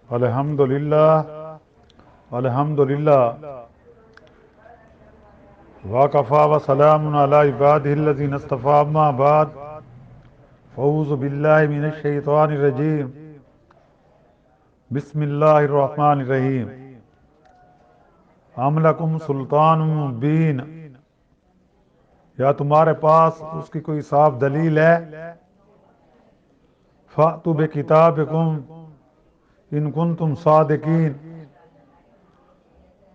الحمدللہ الحمدللہ وکفی وسلام علی عبادہ الذین اصطفی اما بعد اعوذ باللہ من الشیطان الرجیم بسم اللہ الرحمن الرحیم ام لکم سلطان مبین، یا تمہارے پاس اس کی کوئی صاف دلیل ہے؟ فأتوا بکتابکم ان کنتم صادقین،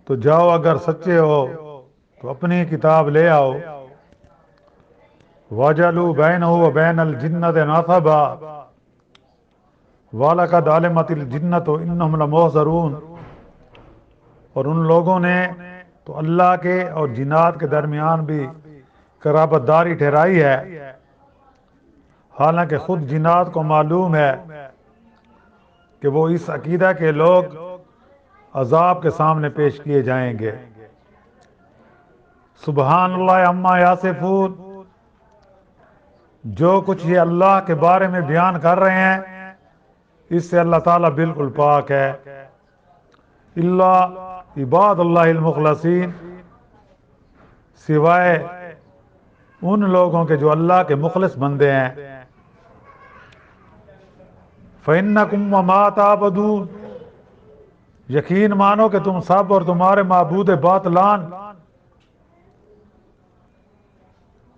تو جاؤ اگر سچے ہو تو اپنی کتاب لے آؤ۔ وَجَعَلُوا بَيْنَهُ وَبَيْنَ الْجِنَّةِ نَسَبًا وَلَقَدْ عَلِمَتِ الْجِنَّةُ إِنَّهُمْ لَمُحْضَرُونَ، اور ان لوگوں نے تو اللہ کے اور جنات کے درمیان بھی قرابت داری ٹھہرائی ہے، حالانکہ خود جنات کو معلوم ہے کہ وہ اس عقیدہ کے لوگ عذاب کے سامنے پیش کیے جائیں گے۔ سبحان اللہ عما یصفون، جو کچھ یہ اللہ کے بارے میں بیان کر رہے ہیں اس سے اللہ تعالیٰ بالکل پاک ہے۔ اللہ عباد اللہ المخلصین، سوائے ان لوگوں کے جو اللہ کے مخلص بندے ہیں۔ فَإِنَّكُمْ وَمَا تَعْبُدُونَ، یقین مانو کہ تم سب اور تمہارے معبود باطلان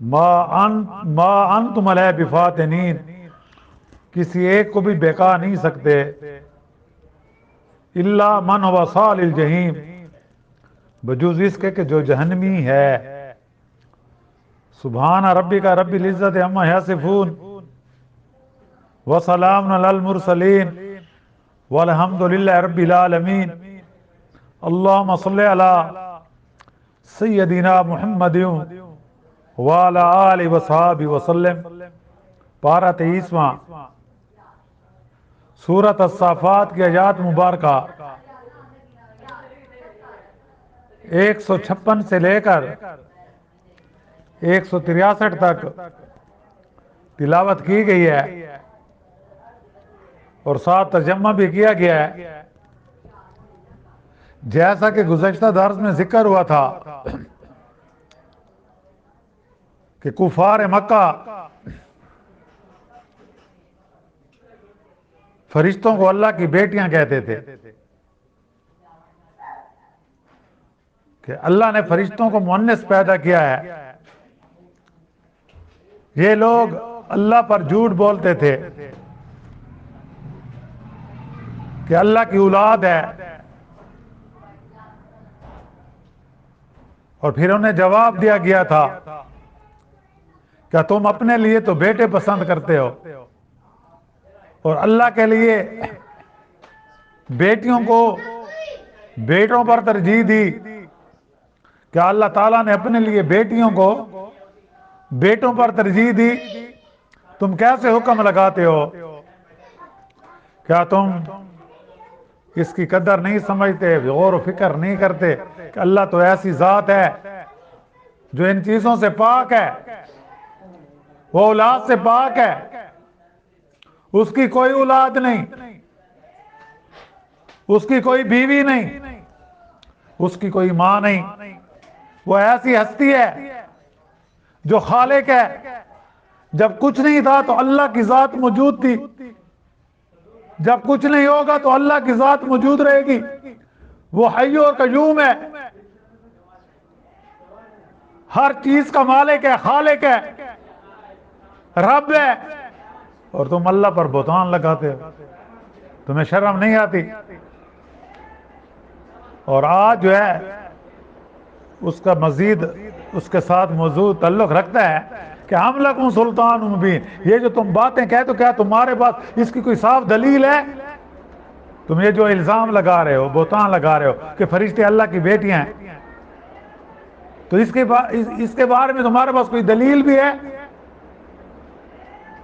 ما انتم علیہ بفاتنین، کسی ایک کو بھی بہکا نہیں سکتے، الا من هو صال الجحیم، بجز اس کے کہ جو جہنمی ہے۔ سبحان ربک رب العزت عما یصفون وسلام علی المرسلین والحمد للہ رب العالمین۔ اللہم صلی علی سیدنا محمد وعلی آلہ وصحبہ وسلم۔ پارہ 23واں، سورۃ الصافات کی آیات مبارکہ 156 سے لے کر 163 تک تلاوت کی گئی ہے اور ساتھ ترجمہ بھی کیا گیا ہے۔ جیسا کہ گزشتہ درس میں ذکر ہوا تھا کہ کفار مکہ فرشتوں کو اللہ کی بیٹیاں کہتے تھے، کہ اللہ نے فرشتوں کو مؤنث پیدا کیا ہے۔ یہ لوگ اللہ پر جھوٹ بولتے تھے کہ اللہ کی اولاد ہے، اور پھر انہیں جواب دیا گیا تھا کہ تم اپنے لیے تو بیٹے پسند کرتے ہو اور اللہ کے لیے بیٹیوں کو بیٹوں پر ترجیح دی۔ کیا اللہ تعالیٰ نے اپنے لیے بیٹیوں کو بیٹوں پر ترجیح دی؟ تم کیسے حکم لگاتے ہو؟ کیا تم اس کی قدر نہیں سمجھتے، غور و فکر نہیں کرتے کہ اللہ تو ایسی ذات ہے جو ان چیزوں سے پاک ہے، وہ اولاد سے پاک ہے، اس کی کوئی اولاد نہیں، اس کی کوئی بیوی نہیں، اس کی کوئی ماں نہیں، وہ ایسی ہستی ہے جو خالق ہے۔ جب کچھ نہیں تھا تو اللہ کی ذات موجود تھی، جب کچھ نہیں ہوگا تو اللہ کی ذات موجود رہے گی۔ وہ حی اور قیوم ہے، ہر چیز کا مالک ہے، خالق ہے، رب ہے، اور تم اللہ پر بہتان لگاتے ہو۔ تمہیں شرم نہیں آتی؟ اور آج جو ہے اس کا مزید اس کے ساتھ موضوع تعلق رکھتا ہے کہ ہم لکم سلطان مبین، یہ جو تم باتیں کہتے ہو کیا تمہارے پاس اس کی کوئی صاف دلیل ہے؟ تم یہ جو الزام لگا رہے ہو، بہتان لگا رہے ہو کہ فرشتے اللہ کی بیٹیاں ہیں، تو اس کے بارے میں تمہارے پاس کوئی دلیل بھی ہے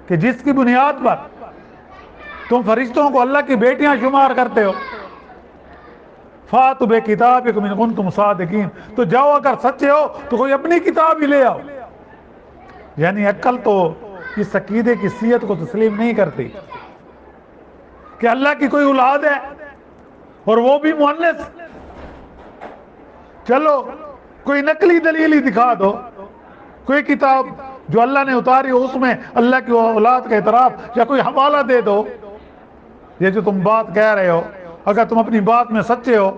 کہ جس کی بنیاد پر تم فرشتوں کو اللہ کی بیٹیاں شمار کرتے ہو؟ فاتوا بکتابکم ان کنتم صادقین، تو جاؤ اگر سچے ہو تو کوئی اپنی کتاب ہی لے آؤ۔ یعنی عقل تو اس عقیدے کی صحت کو تسلیم نہیں کرتی کہ اللہ کی کوئی اولاد ہے، اور وہ بھی مؤنث. چلو کوئی نقلی دلیل ہی دکھا دو, کوئی کتاب جو اللہ نے اتاری ہو اس میں اللہ کی اولاد کا اعتراف, یا کوئی حوالہ دے دو. یہ جو تم بات کہہ رہے ہو, اگر تم اپنی بات میں سچے ہو,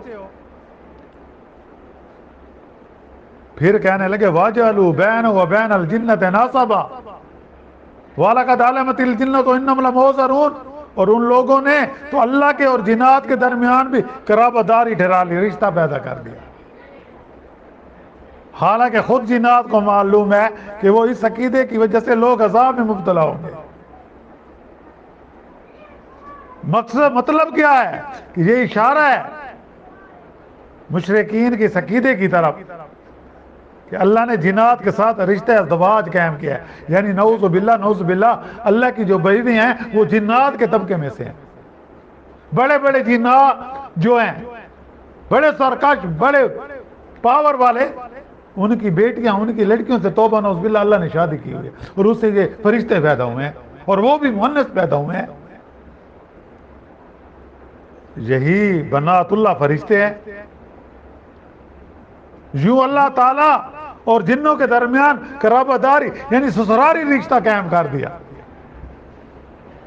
پھر کہنے لگے وَاجَعَلُوا بَيْنَهُ وَبَيْنَ الْجِنَّةِ نَسَبًا وَلَقَدْ عَلِمَتِ الْجِنَّةُ إِنَّهُمْ لَمُحْضَرُونَ. اور ان لوگوں نے تو اللہ کے اور جنات کے درمیان بھی قرابت داری ٹھہرا لی, رشتہ پیدا کر دیا, حالانکہ خود جنات کو معلوم ہے کہ وہ اس عقیدے کی وجہ سے لوگ عذاب میں مبتلا ہوں گے. مطلب کیا ہے کہ یہ اشارہ ہے مشرکین کے عقیدے کی طرف کہ اللہ نے جنات کے ساتھ رشتہ ازدواج قائم کیا ہے. یعنی نعوذ باللہ اللہ کی جو بیوی ہیں وہ جنات کے طبقے میں سے ہیں. بڑے بڑے جنات جو ہیں, بڑے سرکش, بڑے پاور والے, ان کی بیٹیاں, ان کی لڑکیوں سے توبہ نعوذ باللہ اللہ نے شادی کی ہوئی ہے, اور اس سے یہ فرشتے پیدا ہوئے ہیں, اور وہ بھی مؤنث پیدا ہوئے ہیں. یہی بنات اللہ فرشتے ہیں. یوں اللہ تعالیٰ اور جنوں کے درمیان قرابت داری یعنی سسراری رشتہ قائم کر دیا,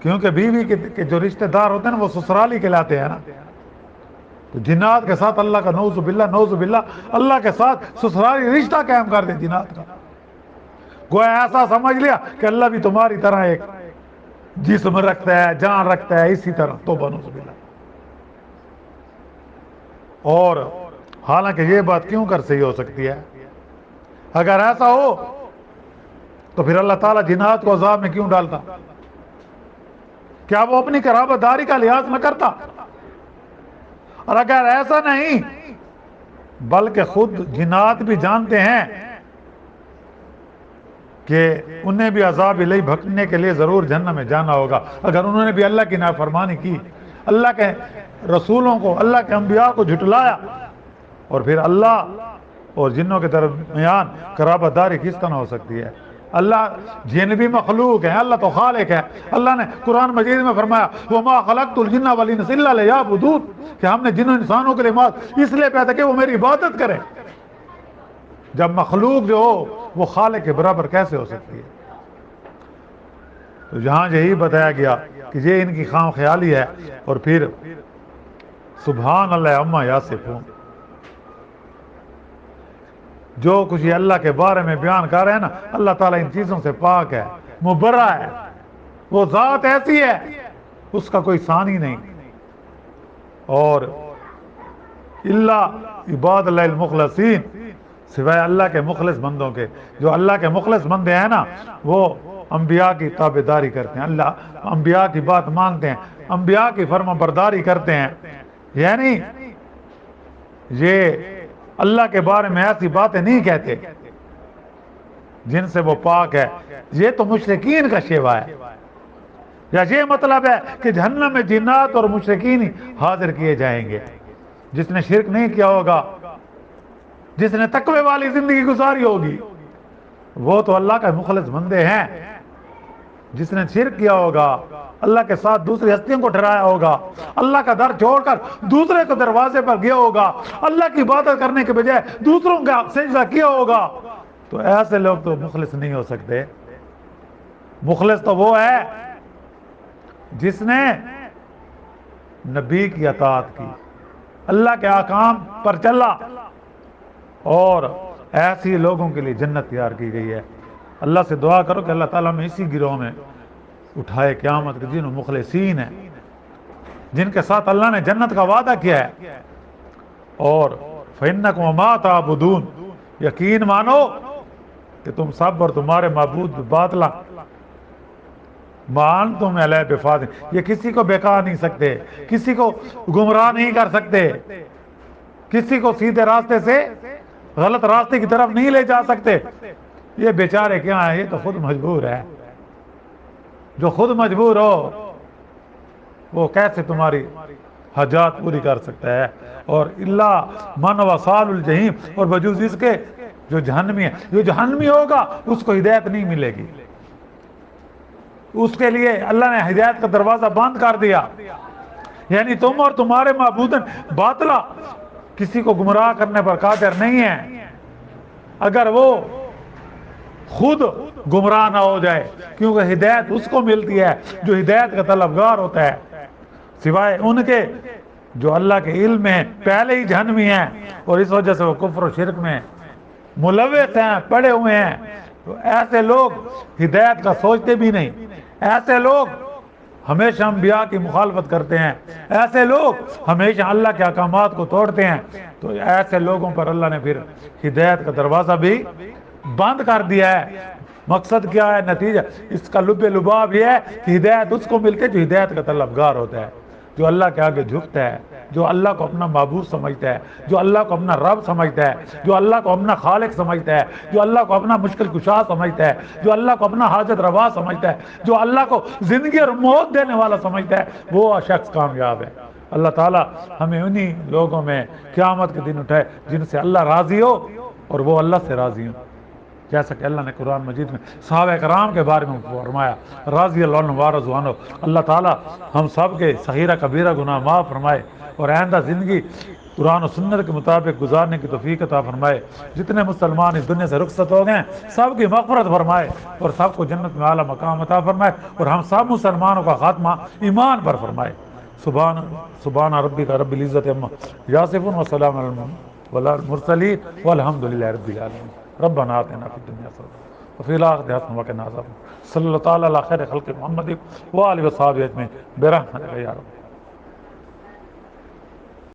کیونکہ بیوی کے جو رشتہ دار ہوتے ہیں نا وہ سسرالی کہلاتے ہیں نا. تو جنات کے ساتھ اللہ کا نعوذ باللہ اللہ کے ساتھ سسرالی رشتہ قائم کر دے جنات کا. گویا ایسا سمجھ لیا کہ اللہ بھی تمہاری طرح ایک جسم رکھتا ہے, جان رکھتا ہے, اسی طرح توبہ نعوذ باللہ. اور حالانکہ یہ بات کیوں کر صحیح ہو سکتی ہے؟ اگر ایسا ہو تو پھر اللہ تعالیٰ جنات کو عذاب میں کیوں ڈالتا؟ کیا وہ اپنی قرابت داری کا لحاظ نہ کرتا؟ اور اگر ایسا نہیں بلکہ خود جنات بھی جانتے ہیں کہ انہیں بھی عذاب الہی بھگنے کے لیے ضرور جہنم میں جانا ہوگا, اگر انہوں نے بھی اللہ کی نافرمانی کی, اللہ کے رسولوں کو, اللہ کے انبیاء کو جھٹلایا, اور پھر اللہ اور جنوں کے درمیان قرابت داری کس طرح ہو سکتی ہے؟ اللہ جن بھی مخلوق ہیں, اللہ تو خالق ہے. اللہ نے قرآن مجید میں فرمایا وَمَا خَلَقْتُ الْجِنَّ وَالْإِنسَ إِلَّا لِيَعْبُدُونِ کہ ہم نے جن انسانوں کے لیے اس لیے پیدا کہ وہ میری عبادت کریں. جب مخلوق جو ہو وہ خالق کے برابر کیسے ہو سکتی ہے؟ تو جہاں یہی بتایا گیا کہ یہ ان کی خام خیالی ہے, اور پھر سبحان اللہ عما یصفون, جو کچھ یہ اللہ کے بارے میں بیان کر رہے ہیں نا, اللہ تعالیٰ ان چیزوں سے پاک ہے, مبرہ ہے. وہ ذات ایسی ہے اس کا کوئی ثانی نہیں. اور اللہ عباد اللہ المخلصین, سوائے اللہ کے مخلص بندوں کے. جو اللہ کے مخلص بندے ہیں نا وہ انبیاء کی تابعداری کرتے ہیں, اللہ انبیاء کی بات مانتے ہیں, انبیاء کی فرما برداری کرتے ہیں. یعنی یہ اللہ کے بارے میں ایسی باتیں نہیں کہتے جن سے وہ پاک ہے. یہ تو مشرکین کا شیوا ہے. یا یہ مطلب ہے کہ جہنم میں جنات اور مشرکین ہی حاضر کیے جائیں گے. جس نے شرک نہیں کیا ہوگا, جس نے تقوی والی زندگی گزاری ہوگی, وہ تو اللہ کا مخلص بندے ہیں. جس نے شرک کیا ہوگا, اللہ کے ساتھ دوسری ہستیوں کو ٹھہرایا ہوگا, اللہ کا در چھوڑ کر دوسرے کے دروازے پر گیا ہوگا, اللہ کی عبادت کرنے کے بجائے دوسروں کا سجدہ کیا ہوگا, تو ایسے لوگ تو مخلص نہیں ہو سکتے. مخلص تو وہ ہے جس نے نبی کی اطاعت کی, اللہ کے احکام پر چلا, اور ایسی لوگوں کے لیے جنت تیار کی گئی ہے. اللہ سے دعا کرو کہ اللہ تعالیٰ میں اسی گروہ میں اٹھائے قیامت کے دن. مخلصین ہیں جن کے ساتھ اللہ نے جنت کا وعدہ کیا ہے. اور فَإِنَّكُمْ وَمَا تَعْبُدُونَ, یقین مانو کہ تم سب اور تمہارے معبود باطلا, مان تم علیہ بفاضل, یہ کسی کو بہکا نہیں سکتے, کسی کو گمراہ نہیں کر سکتے, کسی کو سیدھے راستے سے غلط راستے کی طرف نہیں لے جا سکتے. یہ بیچارے کیا ہیں, یہ تو خود مجبور ہے. جو خود مجبور ہو وہ کیسے تمہاری حاجات پوری کر سکتا ہے؟ اور اللہ من وصال الجحیم, اور بجوز اس کے جو جہنمی ہے, جو جہنمی ہوگا اس کو ہدایت نہیں ملے گی. اس کے لیے اللہ نے ہدایت کا دروازہ بند کر دیا. یعنی تم اور تمہارے معبود باطلا کسی کو گمراہ کرنے پر قادر نہیں ہیں اگر وہ خود گمراہ نہ ہو جائے، کیونکہ ہدایت اس کو ملتی ہے جو ہدایت کا طلبگار ہوتا ہے، سوائے ان کے جو اللہ کے علم میں پہلے ہی جہنمی ہیں اور اس وجہ سے وہ کفر و شرک میں ملوث ہیں، پڑے ہوئے ہیں۔ تو ایسے لوگ ہدایت کا سوچتے بھی نہیں، ایسے لوگ ہمیشہ انبیاء کی مخالفت کرتے ہیں، ایسے لوگ ہمیشہ اللہ کے احکامات کو توڑتے ہیں۔ تو ایسے لوگوں پر اللہ نے پھر ہدایت کا دروازہ بھی بند کر دیا ہے۔ مقصد کیا ہے؟ نتیجہ اس کا لب لباب یہ ہے کہ ہدایت اس کو ملتے جو ہدایت کا طلبگار ہوتا ہے، جو اللہ کے آگے جھکتا ہے، جو اللہ کو اپنا معبود سمجھتا ہے، جو اللہ کو اپنا رب سمجھتا ہے، جو اللہ کو اپنا خالق سمجھتا ہے، جو اللہ کو اپنا مشکل کشا سمجھتا ہے، جو اللہ کو اپنا حاجت روا سمجھتا ہے، جو اللہ کو زندگی اور موت دینے والا سمجھتا ہے، وہ شخص کامیاب ہے۔ اللہ تعالیٰ ہمیں انہی لوگوں میں قیامت کے دن اٹھائے جن سے اللہ راضی ہو اور وہ اللہ سے راضی ہوں، جیسا کہ اللہ نے قرآن مجید میں صحابہ کرام کے بارے میں فرمایا، رضی اللہ عنہ ورضوا عنہ۔ اللہ تعالیٰ ہم سب کے صغیرہ کبیرہ گناہ معاف فرمائے اور آئندہ زندگی قرآن و سنت کے مطابق گزارنے کی توفیق عطا فرمائے۔ جتنے مسلمان اس دنیا سے رخصت ہو گئے سب کی مغفرت فرمائے اور سب کو جنت میں اعلیٰ مقام عطا فرمائے اور ہم سب مسلمانوں کا خاتمہ ایمان پر فرمائے۔ سبحان ربک رب العزت عما یصفون وسلام علی المرسلین والحمد للہ رب العالمین۔ ربنا آتنا فی الدنیا حسنۃ وفی الآخرۃ حسنۃ وقنا عذاب النار۔ صلی اللہ تعالی علی خیر خلق محمد وآلہ وصحبہ اجمعین برحمتک یا رب۔